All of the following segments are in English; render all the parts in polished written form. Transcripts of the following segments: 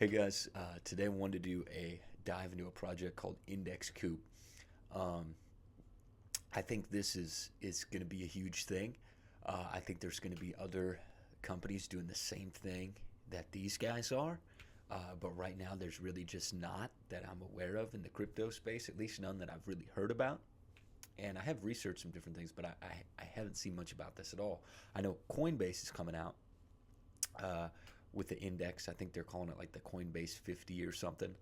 Hey guys, today I wanted to do a dive into a project called Index Coop. Um, I think this is going to be a huge thing. I think there's going to be other companies doing the same thing that these guys are, but right now there's really just not that I'm aware of in the crypto space, at least none that I've really heard about. And I have researched some different things, but I haven't seen much about this at all. I know Coinbase is coming out uh, with the index. I think they're calling it like the Coinbase 50 or something,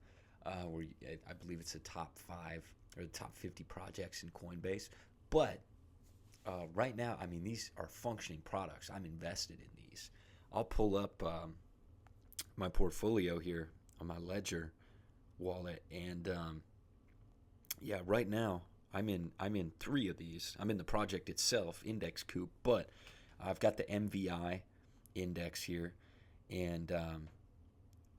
where I believe it's the top five or the top 50 projects in Coinbase. But right now, I mean, these are functioning products. I'm invested in these. I'll pull up my portfolio here on my Ledger wallet, and yeah, right now I'm in three of these. I'm in the project itself, Index Coop, but I've got the MVI index here, and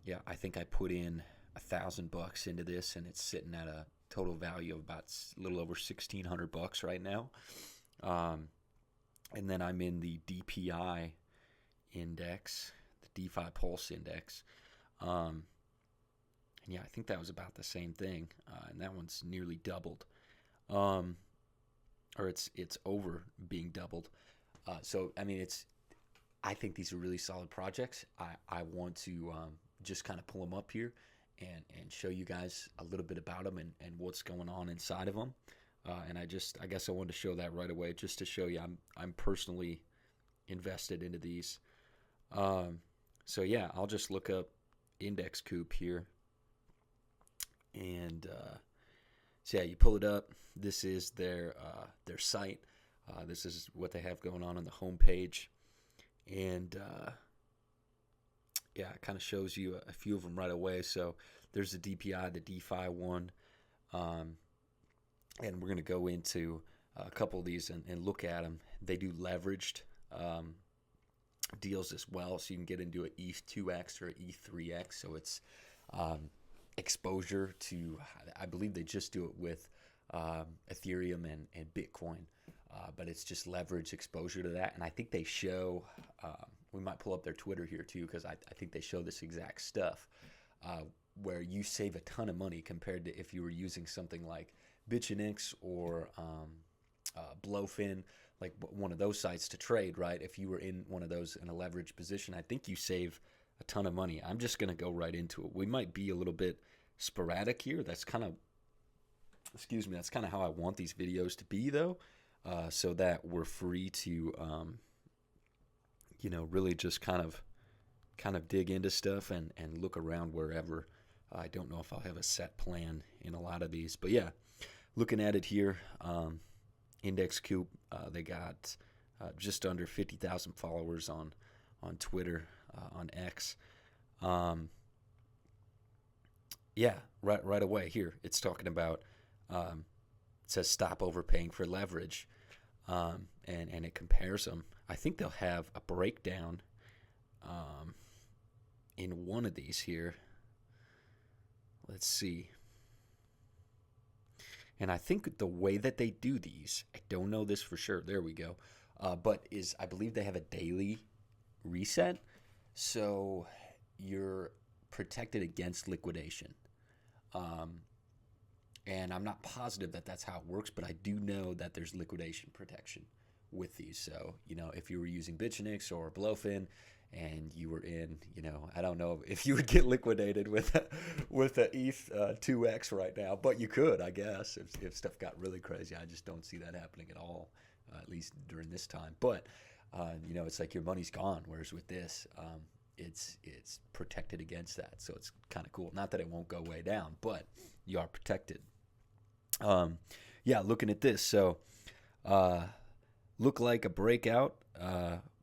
yeah, I think I put in $1,000 into this, and it's sitting at a total value of about a little over $1,600 right now. Um, and then I'm in the DPI index, the DeFi Pulse index. Um, and yeah, I think that was about the same thing, and that one's nearly doubled, um, or it's over being doubled. So I mean, I think these are really solid projects. I want to just kind of pull them up here and show you guys a little bit about them and what's going on inside of them. And I guess I wanted to show that right away just to show you I'm personally invested into these. Um, so yeah, I'll just look up Index Coop here, and so yeah, you pull it up. This is their site. This is what they have going on the homepage, and yeah, it kind of shows you a few of them right away. So there's the DPI, the DeFi one, um, and we're going to go into a couple of these and look at them. They do leveraged um, deals as well, so you can get into an ETH2X or ETH3X. So it's exposure to, I believe they just do it with Ethereum and Bitcoin, but it's just leverage exposure to that. And I think they show, we might pull up their Twitter here too, because I think they show this exact stuff, where you save a ton of money compared to if you were using something like Bitchinix or Blowfin, like one of those sites to trade, right? If you were in one of those in a leverage position, I think you save a ton of money. I'm just going to go right into it. We might be a little bit sporadic here. That's kind of, excuse me, that's kind of how I want these videos to be, though, so that we're free to, really just kind of dig into stuff and look around wherever. I don't know if I'll have a set plan in a lot of these, but yeah, looking at it here, Index Coop, they got just under 50,000 followers on Twitter, on X. Yeah, right away here, it's talking about, it says stop overpaying for leverage, and it compares them. I think they'll have a breakdown in one of these here. Let's see. And I think the way that they do these, I don't know this for sure. There we go. But I believe they have a daily reset, so you're protected against liquidation. And I'm not positive that that's how it works, but I do know that there's liquidation protection with these. So, if you were using Bitchinix or Blowfin and you were in, I don't know if you would get liquidated with a ETH 2X right now, but you could, I guess, if stuff got really crazy. I just don't see that happening at all, at least during this time. But, it's like your money's gone, whereas with this, it's protected against that. So it's kind of cool. Not that it won't go way down, but you are protected. Yeah, looking at this, so look like a breakout,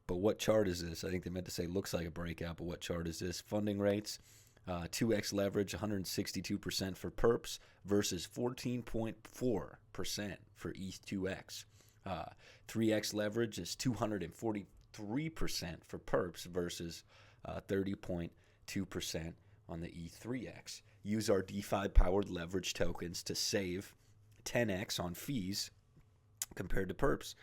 but what chart is this? I think they meant to say looks like a breakout, but what chart is this? Funding rates, 2x leverage, 162% for perps versus 14.4% for ETH2X. 3x leverage is 243% for perps versus 30.2% on the E3X. Use our DeFi-powered leverage tokens to save 10x on fees compared to perps.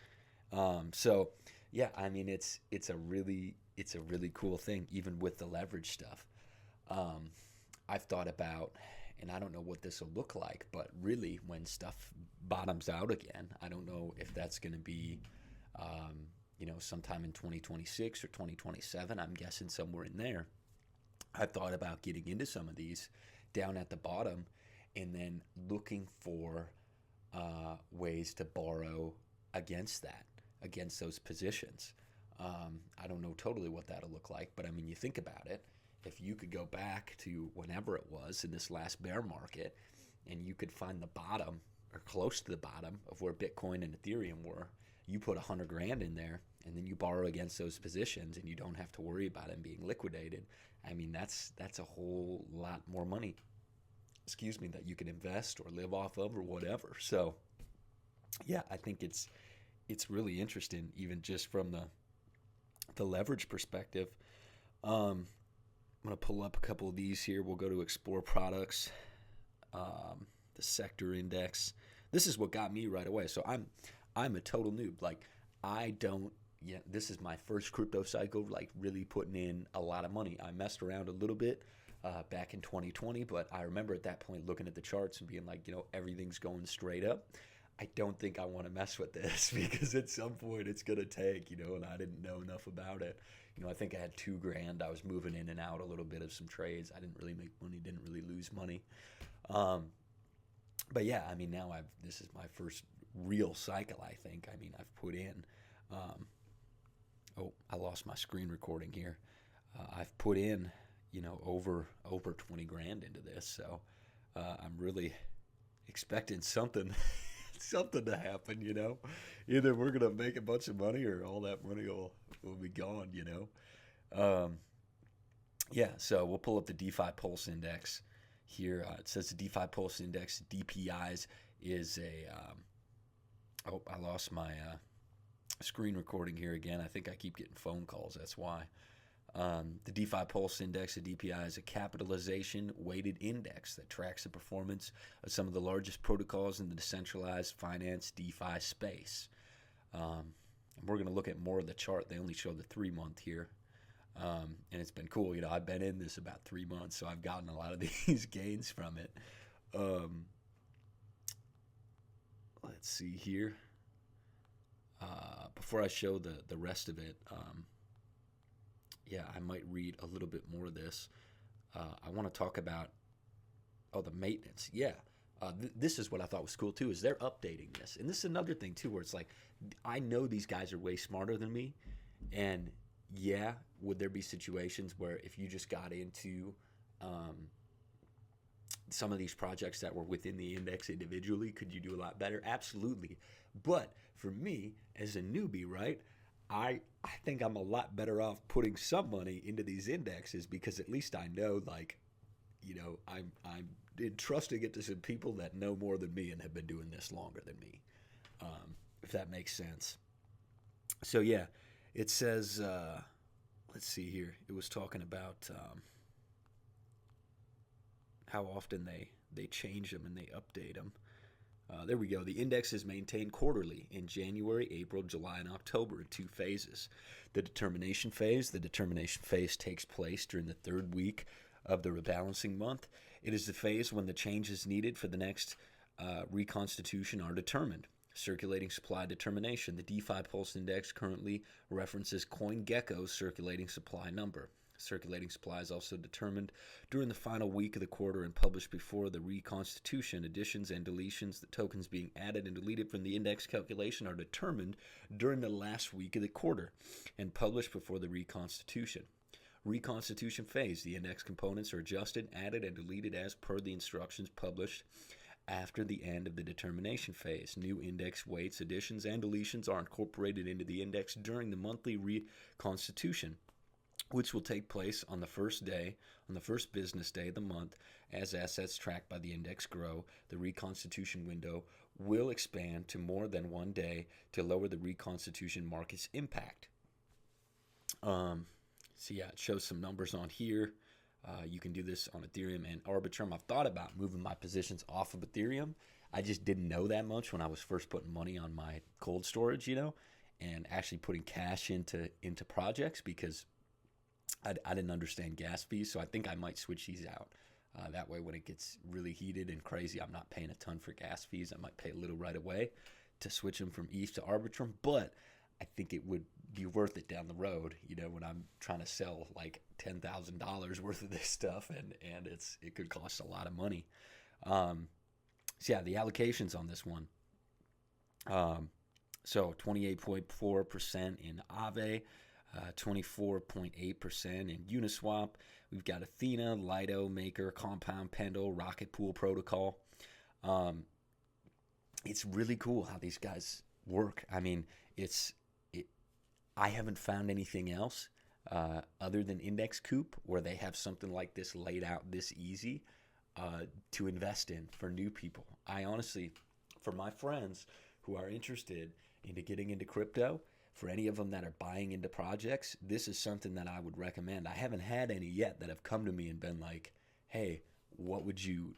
So yeah, I mean it's a really cool thing, even with the leverage stuff. I've thought about, and I don't know what this will look like, but really when stuff bottoms out again, I don't know if that's going to be, sometime in 2026 or 2027. I'm guessing somewhere in there. I thought about getting into some of these down at the bottom and then looking for ways to borrow against that, against those positions. I don't know totally what that'll look like, but I mean, you think about it. If you could go back to whenever it was in this last bear market and you could find the bottom or close to the bottom of where Bitcoin and Ethereum were, you put 100 grand in there and then you borrow against those positions and you don't have to worry about them being liquidated. I mean, that's a whole lot more money, that you can invest or live off of or whatever. So yeah, I think it's really interesting, even just from the leverage perspective. I'm going to pull up a couple of these here. We'll go to Explore Products, the sector index. This is what got me right away. So I'm a total noob. Like, I don't, yeah, this is my first crypto cycle, like really putting in a lot of money. I messed around a little bit back in 2020, but I remember at that point looking at the charts and being like, everything's going straight up. I don't think I want to mess with this because at some point it's going to tank, and I didn't know enough about it. I think I had 2 grand. I was moving in and out a little bit of some trades. I didn't really make money, didn't really lose money. But yeah, I mean, now this is my first real cycle, I think. I mean, I've put in, I lost my screen recording here. I've put in, over 20 grand into this. So I'm really expecting something to happen, Either we're going to make a bunch of money or all that money will be gone, Yeah, so we'll pull up the DeFi Pulse Index here. It says the DeFi Pulse Index, DPIs, is I lost my screen recording here again. I think I keep getting phone calls, that's why. The DeFi Pulse Index, the DPI, is a capitalization-weighted index that tracks the performance of some of the largest protocols in the decentralized finance DeFi space. And we're going to look at more of the chart. They only show the 3-month here. And it's been cool. I've been in this about 3 months, so I've gotten a lot of these gains from it. Let's see here. Before I show the rest of it, I might read a little bit more of this. I want to talk about, the maintenance. Yeah. This is what I thought was cool, too, is they're updating this. And this is another thing, too, where it's like, I know these guys are way smarter than me. And, yeah, would there be situations where if you just got into some of these projects that were within the index individually, could you do a lot better? Absolutely. But for me, as a newbie, right, I think I'm a lot better off putting some money into these indexes because at least I know, like, I'm entrusting it to some people that know more than me and have been doing this longer than me, if that makes sense. So, yeah, it says, let's see here. It was talking about how often they change them and they update them. There we go. The index is maintained quarterly in January, April, July, and October in 2 phases. The determination phase takes place during the 3rd week of the rebalancing month. It is the phase when the changes needed for the next reconstitution are determined. Circulating supply determination. The DeFi Pulse Index currently references CoinGecko's circulating supply number. Circulating supply is also determined during the final week of the quarter and published before the reconstitution. Additions and deletions, the tokens being added and deleted from the index calculation, are determined during the last week of the quarter and published before the reconstitution. Reconstitution phase, the index components are adjusted, added, and deleted as per the instructions published after the end of the determination phase. New index weights, additions, and deletions are incorporated into the index during the monthly reconstitution, which will take place on the first business day of the month. As assets tracked by the index grow, the reconstitution window will expand to more than 1 day to lower the reconstitution market's impact. It shows some numbers on here. You can do this on Ethereum and Arbitrum. I've thought about moving my positions off of Ethereum. I just didn't know that much when I was first putting money on my cold storage, and actually putting cash into projects because I didn't understand gas fees, so I think I might switch these out. That way, when it gets really heated and crazy, I'm not paying a ton for gas fees. I might pay a little right away to switch them from ETH to Arbitrum, but I think it would be worth it down the road, when I'm trying to sell like $10,000 worth of this stuff, and it could cost a lot of money. So yeah, the allocations on this one. So 28.4% in Aave, 24.8% in Uniswap. We've got Athena, Lido, Maker, Compound, Pendle, Rocket Pool Protocol. It's really cool how these guys work. I mean, I haven't found anything else other than Index Coop where they have something like this laid out this easy to invest in for new people. I honestly, for my friends who are interested into getting into crypto, for any of them that are buying into projects, this is something that I would recommend. I haven't had any yet that have come to me and been like, hey, what would you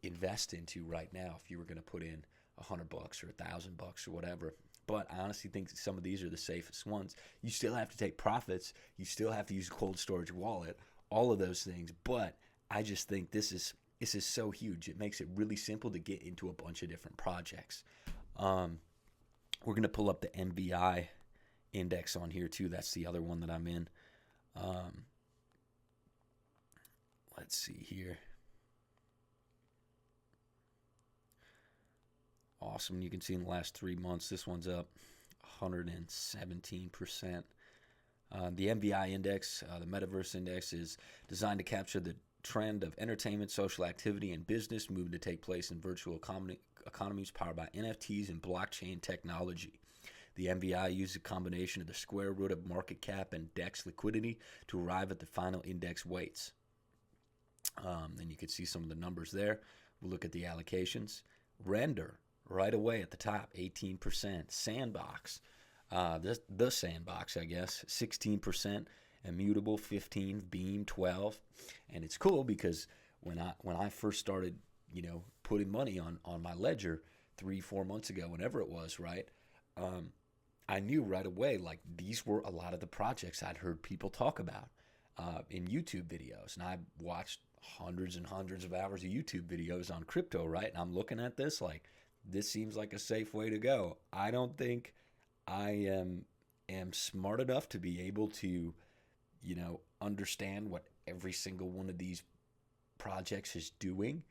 invest into right now if you were going to put in $100 or $1,000 or whatever? But I honestly think some of these are the safest ones. You still have to take profits. You still have to use a cold storage wallet, all of those things. But I just think this is so huge. It makes it really simple to get into a bunch of different projects. We're going to pull up the MBI index on here too. That's the other one that I'm in. Let's see here. Awesome. You can see in the last 3 months, this one's up 117%. The MBI index, the Metaverse index, is designed to capture the trend of entertainment, social activity, and business moving to take place in virtual economies powered by NFTs and blockchain technology. The MBI uses a combination of the square root of market cap and DEX liquidity to arrive at the final index weights. And you can see some of the numbers there. We'll look at the allocations. Render, right away at the top, 18%. Sandbox, the Sandbox, I guess, 16%. Immutable, 15%. Beam, 12%. And it's cool because when I first started, putting money on my ledger 3-4 months ago, whenever it was, right? I knew right away, like, these were a lot of the projects I'd heard people talk about in YouTube videos. And I watched hundreds and hundreds of hours of YouTube videos on crypto, right? And I'm looking at this like, this seems like a safe way to go. I don't think I am smart enough to be able to, understand what every single one of these projects is doing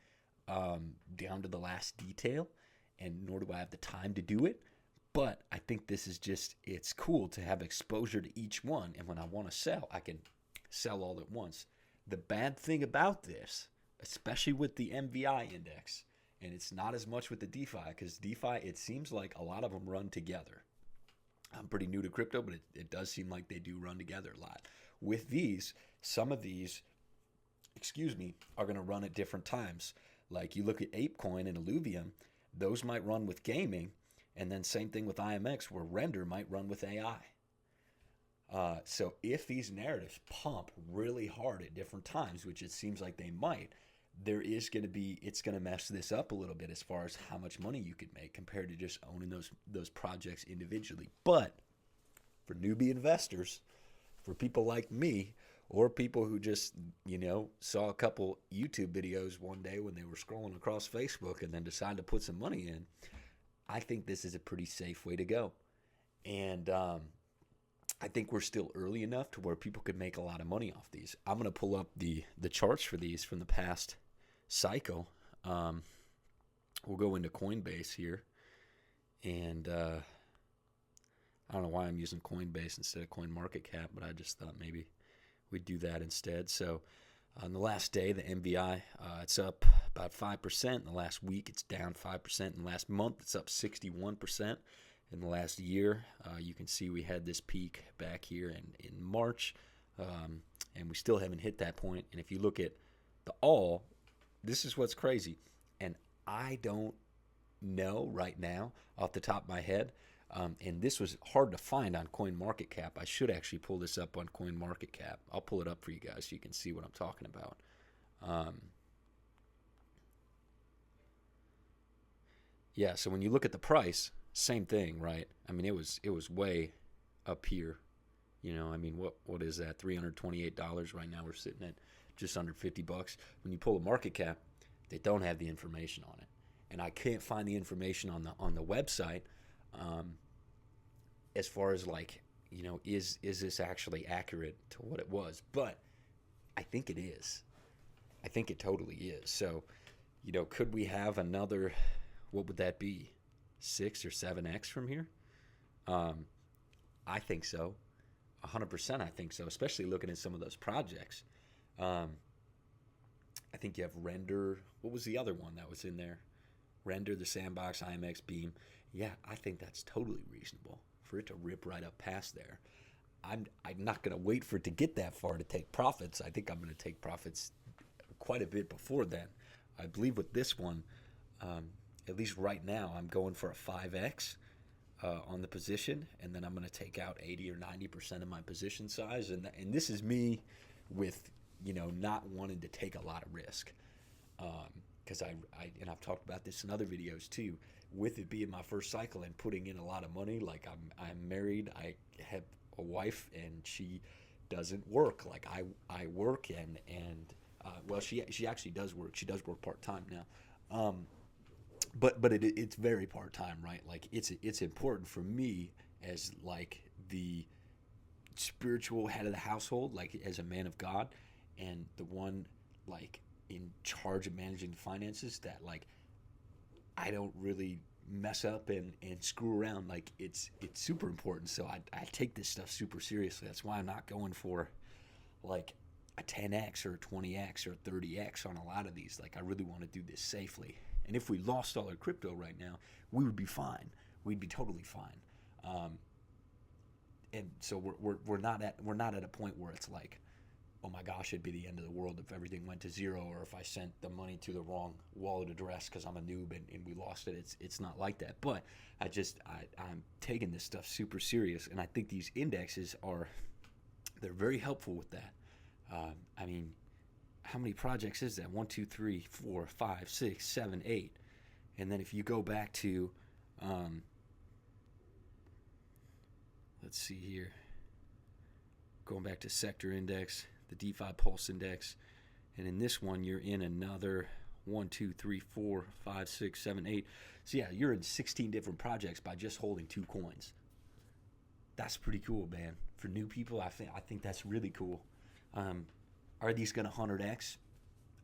down to the last detail, and nor do I have the time to do it. But I think this is it's cool to have exposure to each one. And when I want to sell, I can sell all at once. The bad thing about this, especially with the MVI index, and it's not as much with the DeFi, because DeFi, it seems like a lot of them run together. I'm pretty new to crypto, but it does seem like they do run together a lot. With these, some of these, are going to run at different times. Like you look at ApeCoin and Illuvium, those might run with gaming. And then same thing with IMX, where Render might run with AI. So if these narratives pump really hard at different times, which it seems like they might, it's going to mess this up a little bit as far as how much money you could make compared to just owning those projects individually. But for newbie investors, for people like me, or people who just, saw a couple YouTube videos one day when they were scrolling across Facebook and then decided to put some money in, I think this is a pretty safe way to go. And I think we're still early enough to where people could make a lot of money off these. I'm going to pull up the charts for these from the past cycle. We'll go into Coinbase here. And I don't know why I'm using Coinbase instead of CoinMarketCap, but I just thought maybe we'd do that instead. So on the last day, the MVI, it's up about 5%. In the last week, it's down 5%. In the last month, it's up 61%. In the last year, you can see we had this peak back here in March, and we still haven't hit that point. And if you look at the all, this is what's crazy. And I don't know right now off the top of my head, and this was hard to find on CoinMarketCap. I should actually pull this up on CoinMarketCap. I'll pull it up for you guys so you can see what I'm talking about. Yeah, so when you look at the price, same thing, right? I mean, it was way up here. What is that? $328 right now. We're sitting at just under 50 bucks. When you pull a market cap, they don't have the information on it, and I can't find the information on the website. As far as like, is this actually accurate to what it was? But I think it is. I think it totally is. So, could we have another? What would that be? 6 or 7x from here? I think so. 100% I think so, especially looking at some of those projects. I think you have Render. What was the other one that was in there? Render, the Sandbox, IMX Beam. Yeah, I think that's totally reasonable for it to rip right up past there. I'm not going to wait for it to get that far to take profits. I think I'm going to take profits quite a bit before then. I believe with this one, at least right now, I'm going for a 5x on the position, and then I'm going to take out 80 or 90% of my position size. And this is me with, not wanting to take a lot of risk. Because I've talked about this in other videos too, with it being my first cycle and putting in a lot of money. Like I'm married, I have a wife, and she doesn't work. Like I work, and well, she actually does work. She does work part-time now. But it's very part-time, right? Like it's important for me as like the spiritual head of the household, like as a man of God, and the one like in charge of managing the finances, that like I don't really mess up and screw around. Like it's super important. So I take this stuff super seriously. That's why I'm not going for like a 10x or a 20x or a 30x on a lot of these. Like I really want to do this safely. And if we lost all our crypto right now, we would be fine. We'd be totally fine. And so we're not at a point where it's like, oh my gosh, it'd be the end of the world if everything went to zero, or if I sent the money to the wrong wallet address because I'm a noob and we lost it. It's not like that. But I'm taking this stuff super serious, and I think these indexes they're very helpful with that. I mean, how many projects is that? 1, 2, 3, 4, 5, 6, 7, 8. And then if you go back to, let's see here, going back to sector index, the DeFi Pulse index, and in this one you're in another 1, 2, 3, 4, 5, 6, 7, 8. So yeah, you're in 16 different projects by just holding 2 coins. That's pretty cool, man. For new people, I think that's really cool. Are these going to 100x?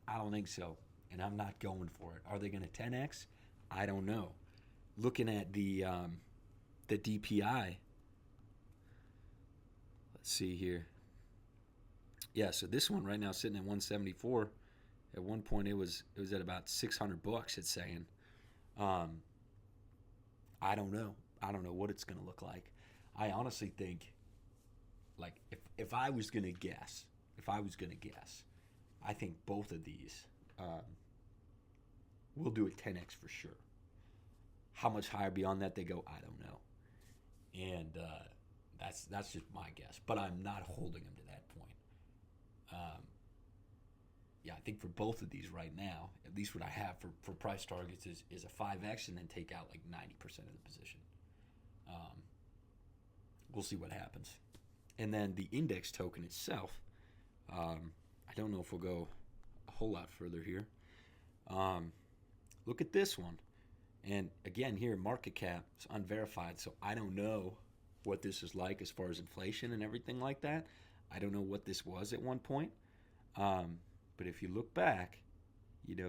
I don't think so, and I'm not going for it. Are they going to 10x? I don't know. Looking at the DPI, let's see here. Yeah, so this one right now sitting at 174. At one point it was at about 600 bucks. It's saying. I don't know. I don't know what it's going to look like. I honestly think, like, if I was going to guess, I think both of these will do a 10x for sure. How much higher beyond that they go, I don't know. And that's just my guess. But I'm not holding them to that point. Yeah, I think for both of these right now, at least what I have for price targets is a 5x and then take out like 90% of the position. We'll see what happens. And then the index token itself, I don't know if we'll go a whole lot further here. Look at this one. And again, here market cap is unverified, so I don't know what this is like as far as inflation and everything like that. I don't know what this was at one point. But if you look back,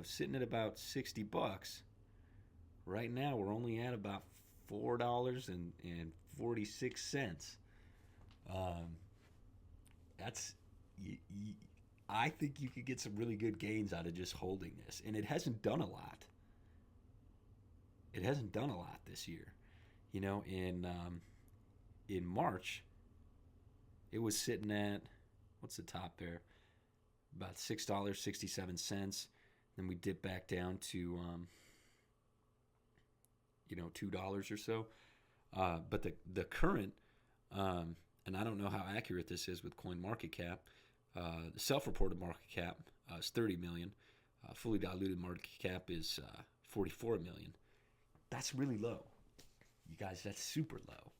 sitting at about 60 bucks, right now we're only at about $4.46. I think you could get some really good gains out of just holding this. And it hasn't done a lot. It hasn't done a lot this year. In March, it was sitting at, what's the top there? About $6.67. Then we dip back down to, $2 or so. But the current, and I don't know how accurate this is with CoinMarketCap, the self-reported market cap is 30 million. Fully diluted market cap is 44 million. That's really low. You guys, that's super low.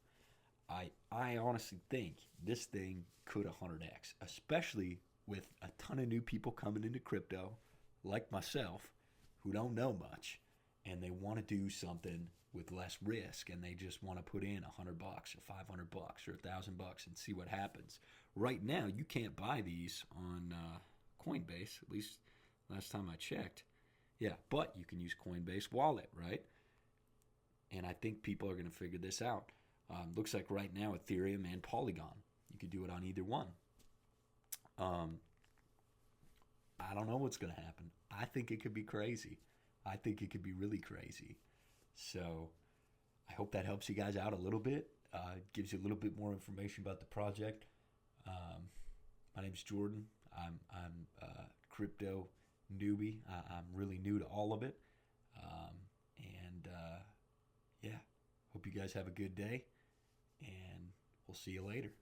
I honestly think this thing could 100x, especially with a ton of new people coming into crypto, like myself, who don't know much, and they want to do something with less risk, and they just want to put in $100 or $500 or $1,000 and see what happens. Right now, you can't buy these on Coinbase, at least last time I checked. Yeah, but you can use Coinbase Wallet, right? And I think people are going to figure this out. Looks like right now Ethereum and Polygon. You could do it on either one. I don't know what's going to happen. I think it could be crazy. I think it could be really crazy. So I hope that helps you guys out a little bit. Gives you a little bit more information about the project. My name's Jordan. I'm a crypto newbie. I'm really new to all of it. Yeah, hope you guys have a good day, and we'll see you later.